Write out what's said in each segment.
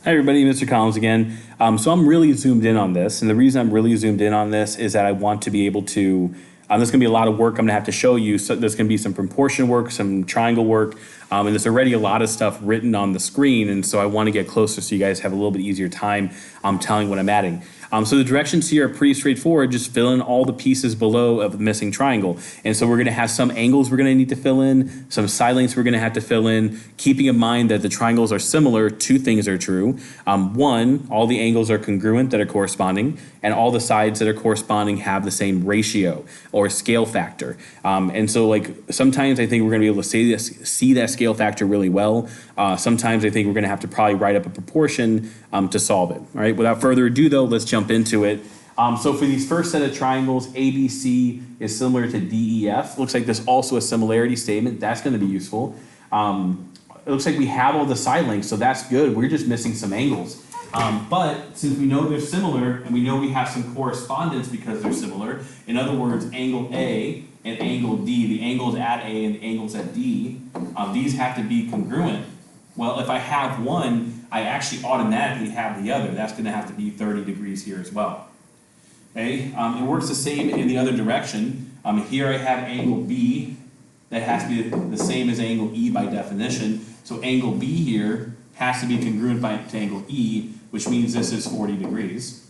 Hi everybody, Mr. Collins again. So I'm really zoomed in on this, and the reason I'm really zoomed in on this is that I want to be able to, there's gonna be a lot of work I'm gonna have to show you. So there's gonna be some proportion work, some triangle work, and there's already a lot of stuff written on the screen, and so I wanna get closer so you guys have a little bit easier time telling what I'm adding. So the directions here are pretty straightforward. Just fill in all the pieces below of the missing triangle. And so we're gonna have some angles we're gonna need to fill in, some side lengths we're gonna have to fill in, keeping in mind that the triangles are similar. Two things are true. One, all the angles are congruent that are corresponding, and all the sides that are corresponding have the same ratio or scale factor. And so like sometimes I think we're gonna be able to see that scale factor really well. Sometimes I think we're gonna have to probably write up a proportion to solve it. All right, without further ado though, let's jump into it. So for these first set of triangles, ABC is similar to DEF. Looks like there's also a similarity statement. That's going to be useful. It looks like we have all the side lengths, so that's good. We're just missing some angles. But since we know they're similar and we know we have some correspondence because they're similar, in other words, angle A and angle D, the angles at A and the angles at D, these have to be congruent. Well, if I have one, I actually automatically have the other. That's going to have to be 30 degrees here as well. Okay, it works the same in the other direction. Here I have angle B that has to be the same as angle E by definition. So angle B here has to be congruent to angle E, which means this is 40 degrees.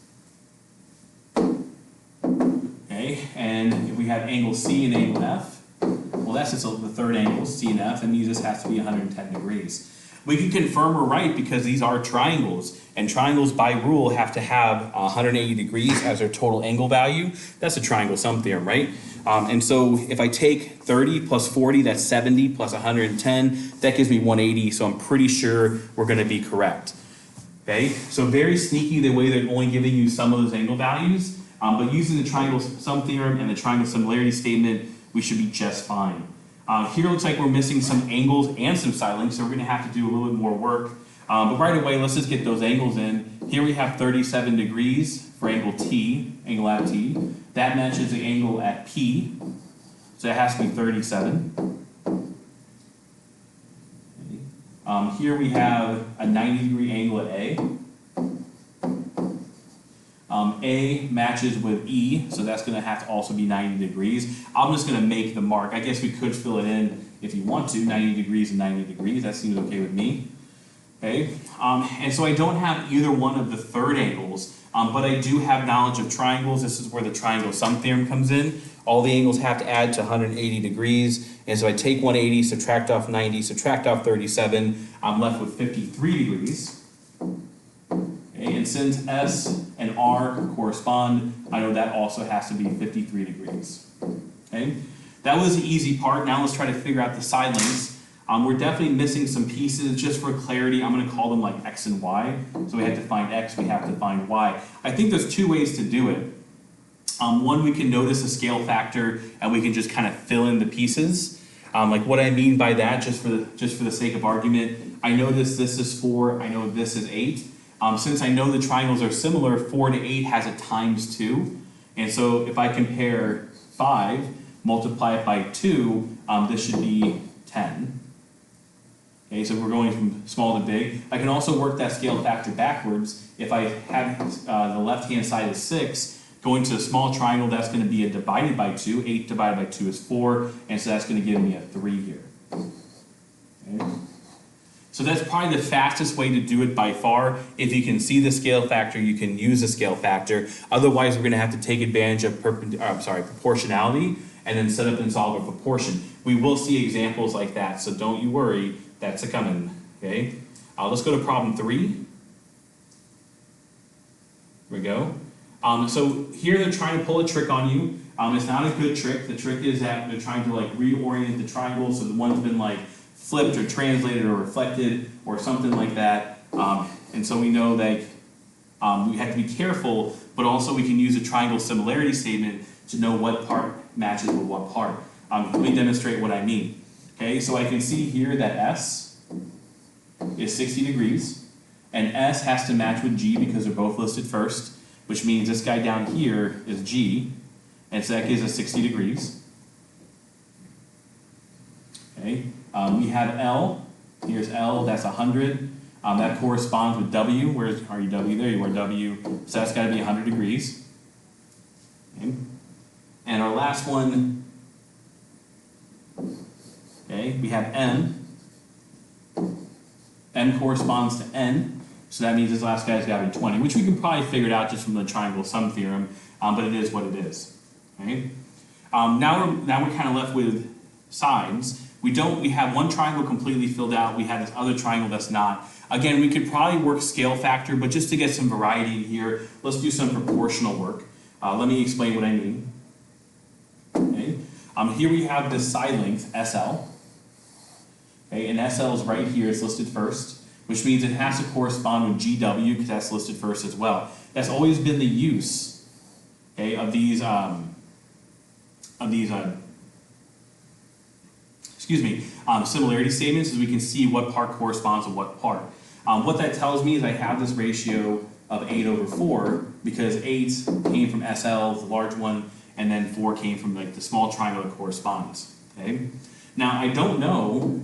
Okay, and if we have angle C and angle F, well that's just the third angle, C and F, that means this has to be 110 degrees. We can confirm we're right because these are triangles, and triangles by rule have to have 180 degrees as their total angle value. That's a triangle sum theorem, right? And so if I take 30 plus 40, that's 70 plus 110, that gives me 180, so I'm pretty sure we're gonna be correct. Okay, so very sneaky the way they're only giving you some of those angle values, but using the triangle sum theorem and the triangle similarity statement, we should be just fine. Here it looks like we're missing some angles and some side lengths, so we're going to have to do a little bit more work. But right away, let's just get those angles in. Here we have 37 degrees for angle T, angle at T. That matches the angle at P, so it has to be 37. Here we have a 90-degree angle at A. A matches with E, so that's going to have to also be 90 degrees. I'm just going to make the mark. I guess we could fill it in if you want to, 90 degrees and 90 degrees. That seems okay with me. Okay, and so I don't have either one of the third angles, but I do have knowledge of triangles. This is where the triangle sum theorem comes in. All the angles have to add to 180 degrees, and so I take 180, subtract off 90, subtract off 37, I'm left with 53 degrees. And since S and R correspond, I know that also has to be 53 degrees. Okay, that was the easy part. Now let's try to figure out the side lengths. We're definitely missing some pieces. Just for clarity, I'm going to call them like X and Y. So we have to find X, we have to find Y. I think there's two ways to do it. One, we can notice a scale factor and we can just kind of fill in the pieces. Like what I mean by that, just for the sake of argument, I notice this is 4, I know this is 8. Since I know the triangles are similar, 4 to 8 has a times 2. And so if I compare 5, multiply it by 2, this should be 10. Okay, so we're going from small to big. I can also work that scale factor backwards. If I have the left-hand side is 6, going to a small triangle, that's going to be a divided by 2. 8 divided by 2 is 4, and so that's going to give me a 3 here. Okay. So that's probably the fastest way to do it by far. If you can see the scale factor, you can use the scale factor. Otherwise, we're going to have to take advantage of proportionality and then set up and solve a proportion. We will see examples like that, so don't you worry. That's a coming. Okay. Let's go to problem 3. Here we go. So here they're trying to pull a trick on you. It's not a good trick. The trick is that they're trying to like reorient the triangle, so the one's been like flipped or translated or reflected or something like that. And so we know that we have to be careful, but also we can use a triangle similarity statement to know what part matches with what part. Let me demonstrate what I mean. Okay, so I can see here that S is 60 degrees, and S has to match with G because they're both listed first, which means this guy down here is G, and so that gives us 60 degrees. Okay, we have L. Here's L, that's 100. That corresponds with W. Where are you, W? There you are, W. So that's got to be 100 degrees. Okay. And our last one, okay, we have M. M corresponds to N. So that means this last guy's got to be 20, which we can probably figure it out just from the triangle sum theorem, but it is what it is. Okay? Now we're kind of left with sides. We have one triangle completely filled out. We have this other triangle that's not. Again, we could probably work scale factor, but just to get some variety in here, let's do some proportional work. Let me explain what I mean. Okay? Here we have this side length, SL. Okay? And SL is right here, it's listed first, which means it has to correspond with GW because that's listed first as well. That's always been the use, okay, of these similarity statements, is we can see what part corresponds to what part. What that tells me is I have this ratio of 8 over 4 because 8 came from SL, the large one, and then 4 came from like the small triangle that corresponds. Okay? Now I don't know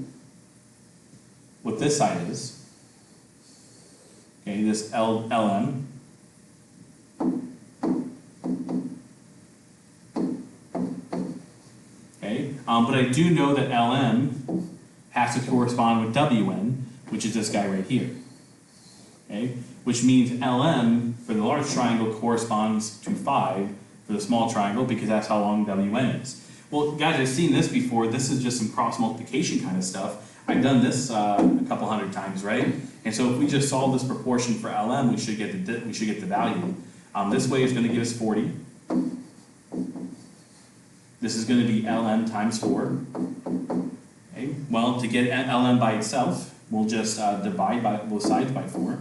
what this side is. Okay, this LM. Okay, but I do know that LM has to correspond with WN, which is this guy right here. Okay, which means LM for the large triangle corresponds to 5 for the small triangle because that's how long WN is. Well, guys, I've seen this before. This is just some cross multiplication kind of stuff. I've done this a couple hundred times, right? And so if we just solve this proportion for LM, we should get the value. This way is going to give us 40. This is going to be LM times 4. Okay. Well, to get LM by itself, we'll just divide by both sides by 4.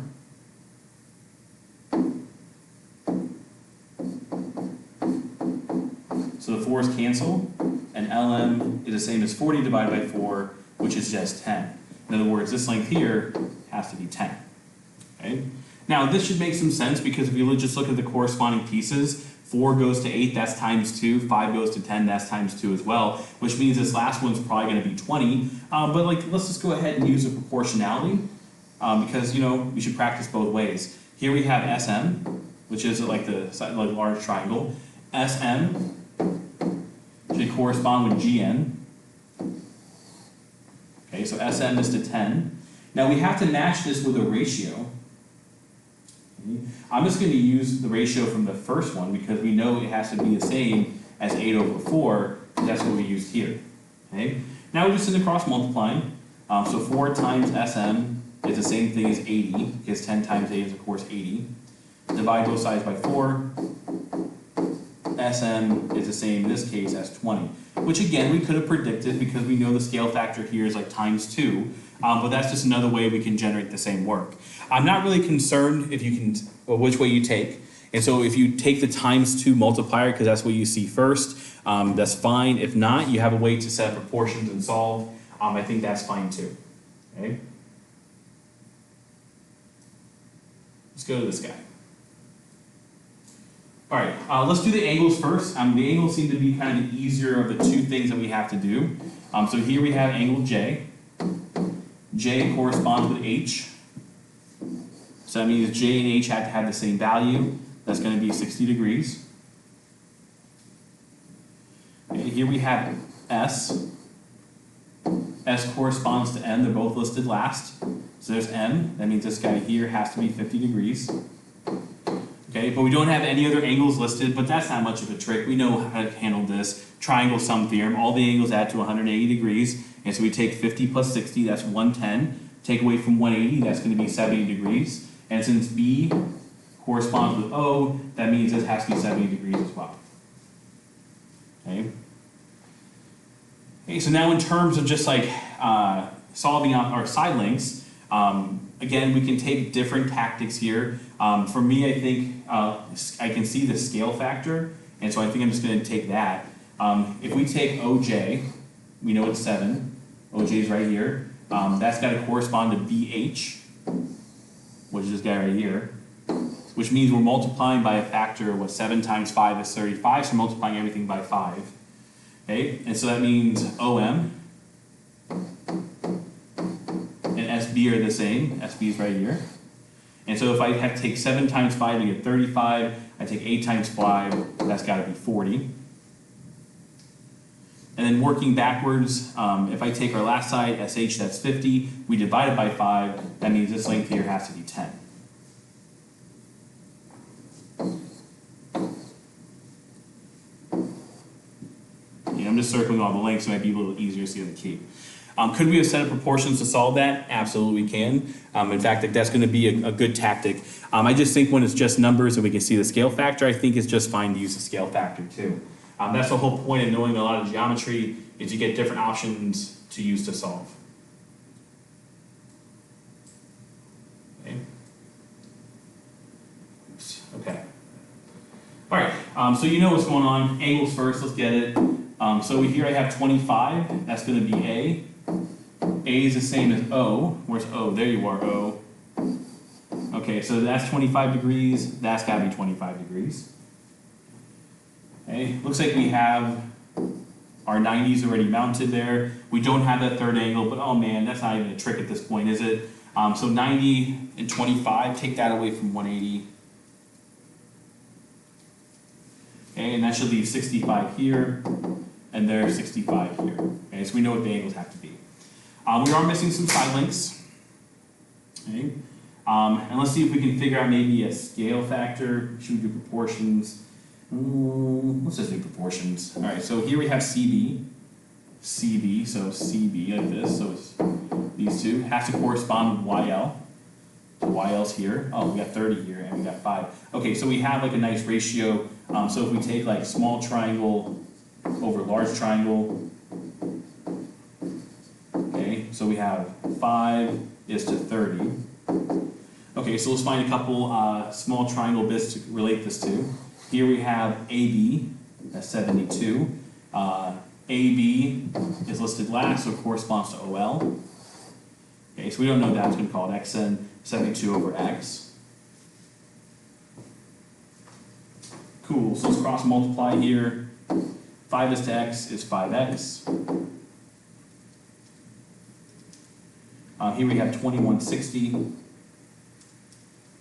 So the 4's cancel, and LM is the same as 40 divided by 4, which is just 10. In other words, this length here has to be 10. Okay? Now, this should make some sense because if you just look at the corresponding pieces, 4 goes to 8, that's times 2. 5 goes to 10, that's times 2 as well, which means this last one's probably going to be 20. But let's just go ahead and use a proportionality because, we should practice both ways. Here we have SM, which is like the large triangle. SM should correspond with GN. Okay, so SM is to 10. Now we have to match this with a ratio. Okay. I'm just going to use the ratio from the first one because we know it has to be the same as 8 over 4. That's what we used here. Okay. Now we're just in the cross multiplying. So 4 times SM is the same thing as 80 because 10 times 8 is of course 80. Divide both sides by 4. SM is the same in this case as 20, which again we could have predicted because we know the scale factor here is like times 2, but that's just another way we can generate the same work. I'm not really concerned if you can, or which way you take, and so if you take the times 2 multiplier because that's what you see first, that's fine. If not, you have a way to set proportions and solve. I think that's fine too. Okay. Let's go to this guy. All right, let's do the angles first. The angles seem to be kind of the easier of the two things that we have to do. So here we have angle J. J corresponds with H. So that means J and H have to have the same value. That's going to be 60 degrees. Okay, here we have S. S corresponds to M. They're both listed last. So there's M. That means this guy here has to be 50 degrees. Okay, but we don't have any other angles listed, but that's not much of a trick. We know how to handle this. Triangle sum theorem, all the angles add to 180 degrees, and so we take 50 plus 60, that's 110. Take away from 180, that's going to be 70 degrees. And since B corresponds with O, that means this has to be 70 degrees as well. Okay. Okay, so now in terms of just like solving out our side lengths, again, we can take different tactics here. For me, I think I can see the scale factor, and so I think I'm just going to take that. If we take OJ, we know it's 7. OJ is right here. That's got to correspond to BH, which is this guy right here, which means we're multiplying by a factor of 7 times 5 is 35, so we're multiplying everything by 5. Okay, and so that means OM and SB are the same. SB is right here. And so if I have to take 7 times 5 to get 35, I take 8 times 5, that's got to be 40. And then working backwards, if I take our last side, SH, that's 50, we divide it by 5, that means this length here has to be 10. Yeah, I'm just circling all the lengths, so it might be a little easier to see on the key. Could we have set up proportions to solve that? Absolutely can. In fact, that's going to be a good tactic. I just think when it's just numbers and we can see the scale factor, I think it's just fine to use the scale factor too. That's the whole point of knowing a lot of geometry, is you get different options to use to solve. Okay. Oops. Okay. All right, so you know what's going on. Angles first, let's get it. So here I have 25, that's going to be A. A is the same as O. Where's O? There you are, O. Okay, so that's 25 degrees, that's got to be 25 degrees. Okay, looks like we have our 90s already mounted there. We don't have that third angle, but oh man, that's not even a trick at this point, is it? So 90 and 25, take that away from 180. Okay, and that should leave 65 here, and there's 65 here. Okay, so we know what the angles have to be. We are missing some side lengths. Okay, and let's see if we can figure out maybe a scale factor. Should we do proportions? Let's just do proportions. All right, so here we have CB, CB, so CB like this, so it's these two, has to correspond with YL. So YL's here. Oh, we got 30 here, and we got 5. Okay, so we have like a nice ratio. So if we take like small triangle over large triangle, okay, so we have 5 is to 30. Okay, so let's find a couple small triangle bits to relate this to. Here we have AB, that's 72. AB is listed last, so it corresponds to OL. Okay, so we don't know that, it's going to call it XN, 72 over X. Cool, so let's cross multiply here. 5 is to X is 5X. Here we have 2160.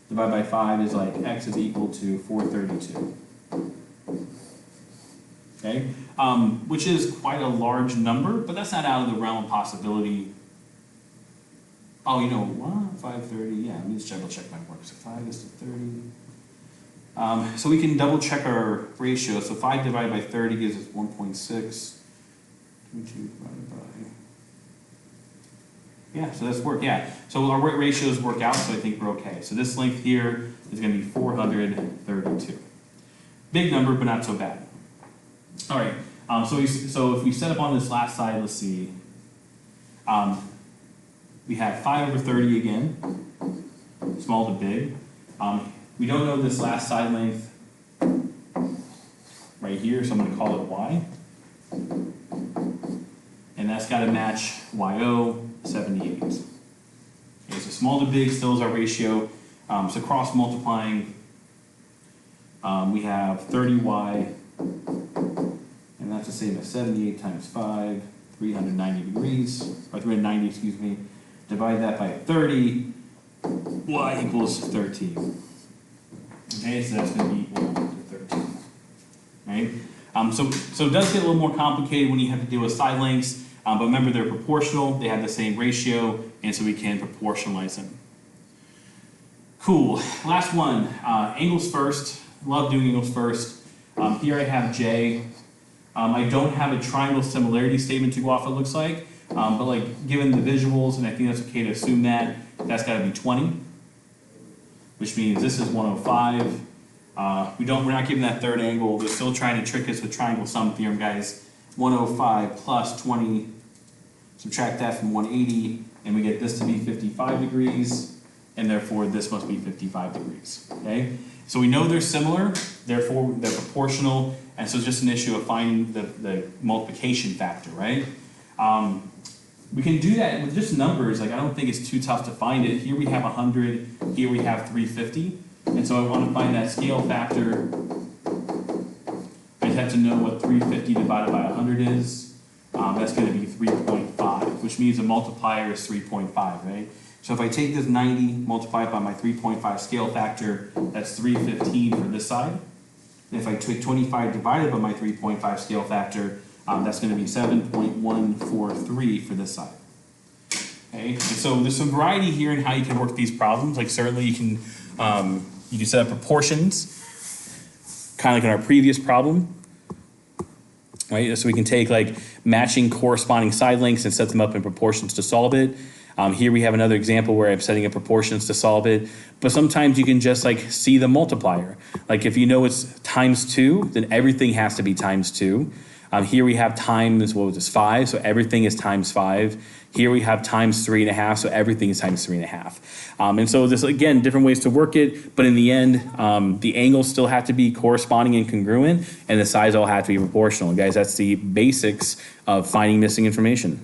Divide by 5 is like X is equal to 432. Okay, which is quite a large number, but that's not out of the realm of possibility. Oh, you know what? 530, yeah, let me just double check my work. So 5 is to 30. So we can double check our ratio. So 5 divided by 30 gives us 1.6. 22 divided by... Yeah, so that's work, yeah. So our ratios work out, so I think we're okay. So this length here is going to be 432. Big number, but not so bad. All right, so if we set up on this last side, let's see. We have 5 over 30 again, small to big. We don't know this last side length right here, so I'm going to call it Y. And that's got to match YO, 78. Okay, so small to big still is our ratio. So cross multiplying, we have 30Y, and that's the same as 78 times 5, 390 degrees, or 390, excuse me. Divide that by 30, Y equals 13. Okay, so that's going to be equal to 13. Right? So it does get a little more complicated when you have to deal with side lengths, but remember they're proportional, they have the same ratio, and so we can proportionalize them. Cool, last one, angles first. Love doing angles first. Here I have J. I don't have a triangle similarity statement to go off, it looks like, but like given the visuals, and I think that's okay to assume that, that's got to be 20, which means this is 105. We're not giving that third angle. They're still trying to trick us with triangle sum theorem, guys. 105 plus 20, subtract that from 180, and we get this to be 55 degrees, and therefore this must be 55 degrees, okay? So we know they're similar, therefore they're proportional, and so it's just an issue of finding the multiplication factor, right? We can do that with just numbers. Like, I don't think it's too tough to find it. Here we have 100, here we have 350, and so I want to find that scale factor. I just have to know what 350 divided by 100 is. That's going to be 3.5, which means the multiplier is 3.5, right? So if I take this 90, multiply it by my 3.5 scale factor, that's 315 for this side. And if I take 25 divided by my 3.5 scale factor, that's gonna be 7.143 for this side. Okay, and so there's some variety here in how you can work these problems. Like certainly you can set up proportions, kind of like in our previous problem. Right, so we can take like matching corresponding side lengths and set them up in proportions to solve it. Here we have another example where I'm setting up proportions to solve it, but sometimes you can just like see the multiplier. Like if you know it's times 2, then everything has to be times 2. Here we have times, what was this, 5, so everything is times 5. Here we have times 3.5, so everything is times 3.5. And so there's, again, different ways to work it, but in the end, the angles still have to be corresponding and congruent, and the sides all have to be proportional. Guys, that's the basics of finding missing information.